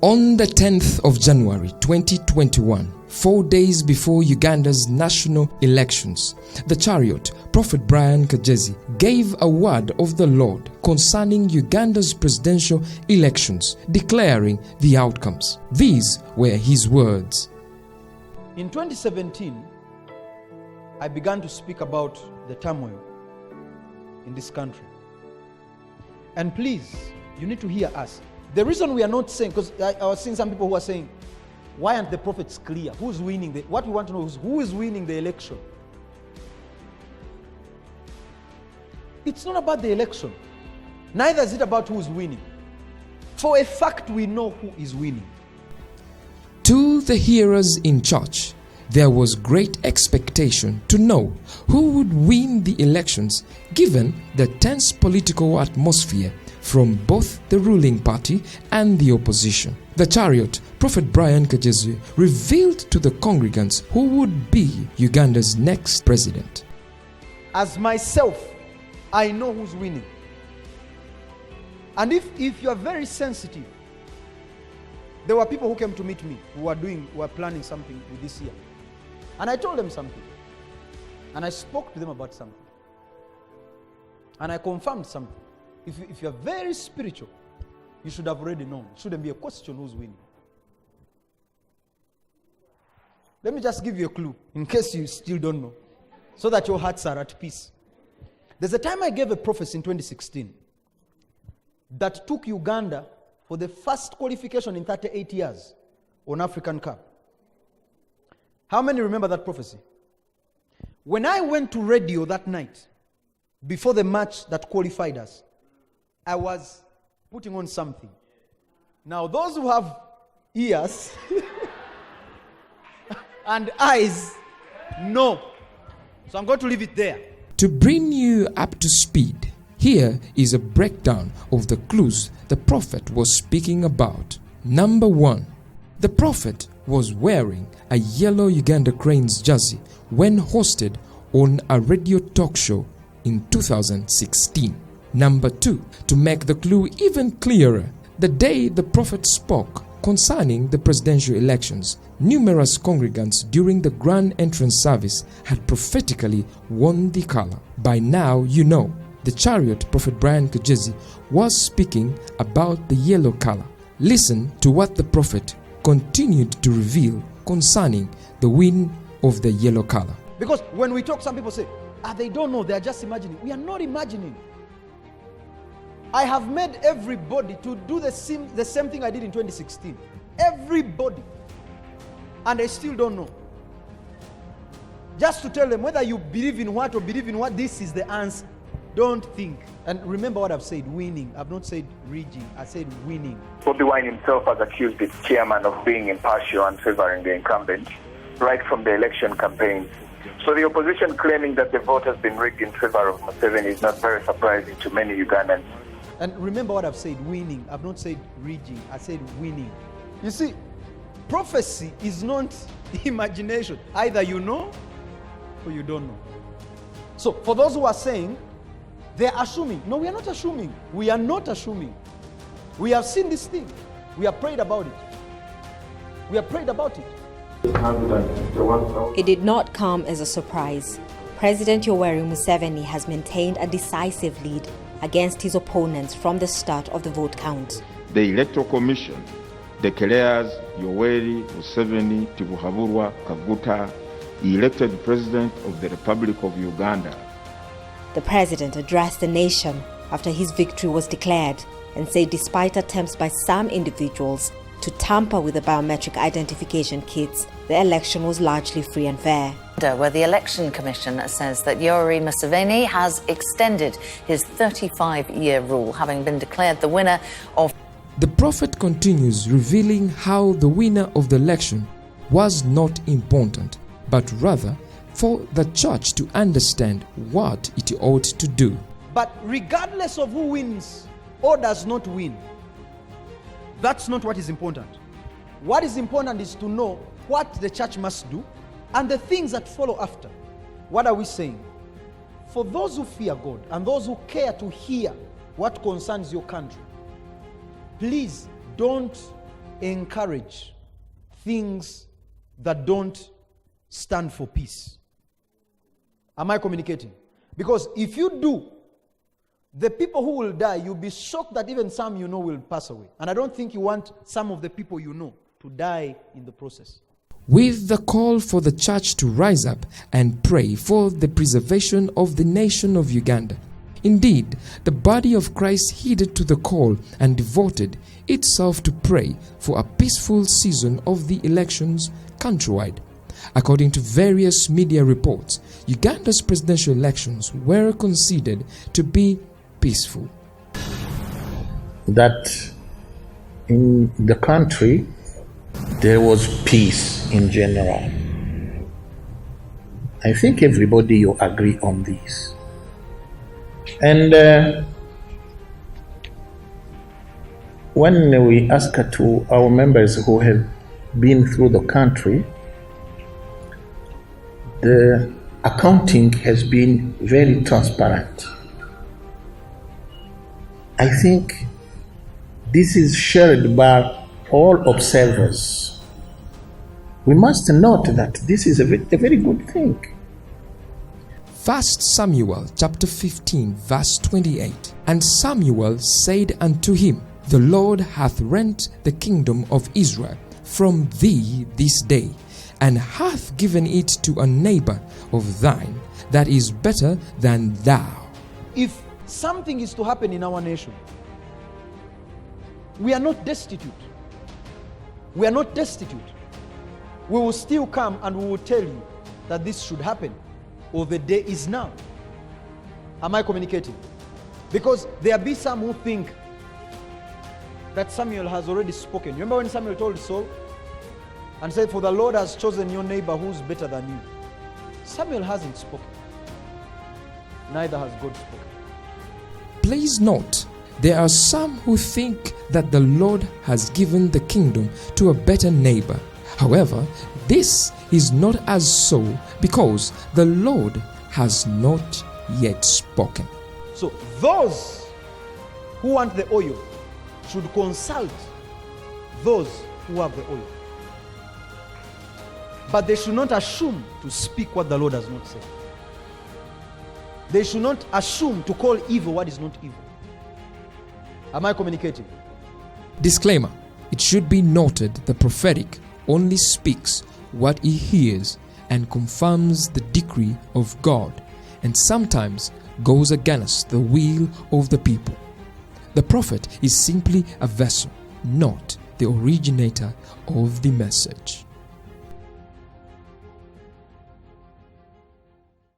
On the 10th of January 2021, 4 days before Uganda's national elections, the chariot, Prophet Brian Kagezi, gave a word of the Lord concerning Uganda's presidential elections, declaring the outcomes. These were his words. In 2017, I began to speak about the turmoil in this country. And please, you need to hear us. The reason we are not saying, because I was seeing some people who are saying, why aren't the prophets clear? Who's winning? What we want to know is who is winning the election. It's not about the election. Neither is it about who's winning. For a fact, we know who is winning. To the hearers in church, there was great expectation to know who would win the elections given the tense political atmosphere from both the ruling party and the opposition. The chariot, Prophet Brian Kagezi, revealed to the congregants who would be Uganda's next president. As myself, I know who's winning. And if you are very sensitive, there were people who came to meet me who were planning something with this year. And I told them something. And I spoke to them about something. And I confirmed something. If you're very spiritual, you should have already known. It shouldn't be a question who's winning. Let me just give you a clue, in case you still don't know, so that your hearts are at peace. There's a time I gave a prophecy in 2016 that took Uganda for the first qualification in 38 years on African Cup. How many remember that prophecy? When I went to radio that night, before the match that qualified us, I was putting on something. Now, those who have ears and eyes know. So I'm going to leave it there. To bring you up to speed, here is a breakdown of the clues the prophet was speaking about. Number 1. The prophet was wearing a yellow Uganda Cranes jersey when hosted on a radio talk show in 2016. Number 2, to make the clue even clearer, the day the prophet spoke concerning the presidential elections, numerous congregants during the grand entrance service had prophetically worn the color. By now, you know, the chariot, Prophet Brian Kagezi, was speaking about the yellow color. Listen to what the prophet continued to reveal concerning the win of the yellow color. Because when we talk, some people say, they don't know, they are just imagining. We are not imagining. I have made everybody to do the same thing I did in 2016. Everybody. And I still don't know. Just to tell them whether you believe in what or believe in what, this is the answer. Don't think. And remember what I've said, winning. I've not said rigging. I said winning. Bobi Wine himself has accused its chairman of being impartial and favoring the incumbent right from the election campaign. So the opposition claiming that the vote has been rigged in favor of Museveni is not very surprising to many Ugandans. And remember what I've said, winning. I've not said rigging. I said winning. You see, prophecy is not imagination. Either you know or you don't know. So for those who are saying, they're assuming. No, we are not assuming. We are not assuming. We have seen this thing. We have prayed about it. We have prayed about it. It did not come as a surprise. President Yoweri Museveni has maintained a decisive lead against his opponents from the start of the vote count. The Electoral Commission declares Yoweri Tibuhabura Kaguta elected President of the Republic of Uganda. The president addressed the nation after his victory was declared and said despite attempts by some individuals to tamper with the biometric identification kits, the election was largely free and fair. Where the Election Commission says that Yoweri Museveni has extended his 35-year rule, having been declared the winner of... The prophet continues revealing how the winner of the election was not important, but rather for the church to understand what it ought to do. But regardless of who wins or does not win, that's not what is important. What is important is to know what the church must do and the things that follow after. What are we saying? For those who fear God and those who care to hear what concerns your country, please don't encourage things that don't stand for peace. Am I communicating? Because if you do, the people who will die, you'll be shocked that even some you know will pass away. And I don't think you want some of the people you know to die in the process. With the call for the church to rise up and pray for the preservation of the nation of Uganda. Indeed, the body of Christ heeded to the call and devoted itself to pray for a peaceful season of the elections countrywide. According to various media reports, Uganda's presidential elections were considered to be peaceful. That in the country there was peace in general. I think everybody will agree on this. And when we ask to our members who have been through the country, the accounting has been very transparent. I think this is shared by all observers. We must note that this is a very good thing. 1 Samuel chapter 15 verse 28. And Samuel said unto him, The Lord hath rent the kingdom of Israel from thee this day, and hath given it to a neighbor of thine that is better than thou. If something is to happen in our nation, we are not destitute. We are not destitute. We will still come and we will tell you that this should happen, or the day is now. Am I communicating? Because there be some who think that Samuel has already spoken. Remember when Samuel told Saul and said, For the Lord has chosen your neighbor who's better than you. Samuel hasn't spoken. Neither has God spoken. Please note, there are some who think that the Lord has given the kingdom to a better neighbor. However, this is not as so, because the Lord has not yet spoken. So those who want the oil should consult those who have the oil. But they should not assume to speak what the Lord has not said. They should not assume to call evil what is not evil. Am I communicating? Disclaimer: it should be noted the prophetic only speaks what he hears and confirms the decree of God, and sometimes goes against the will of the people. The prophet is simply a vessel, not the originator of the message.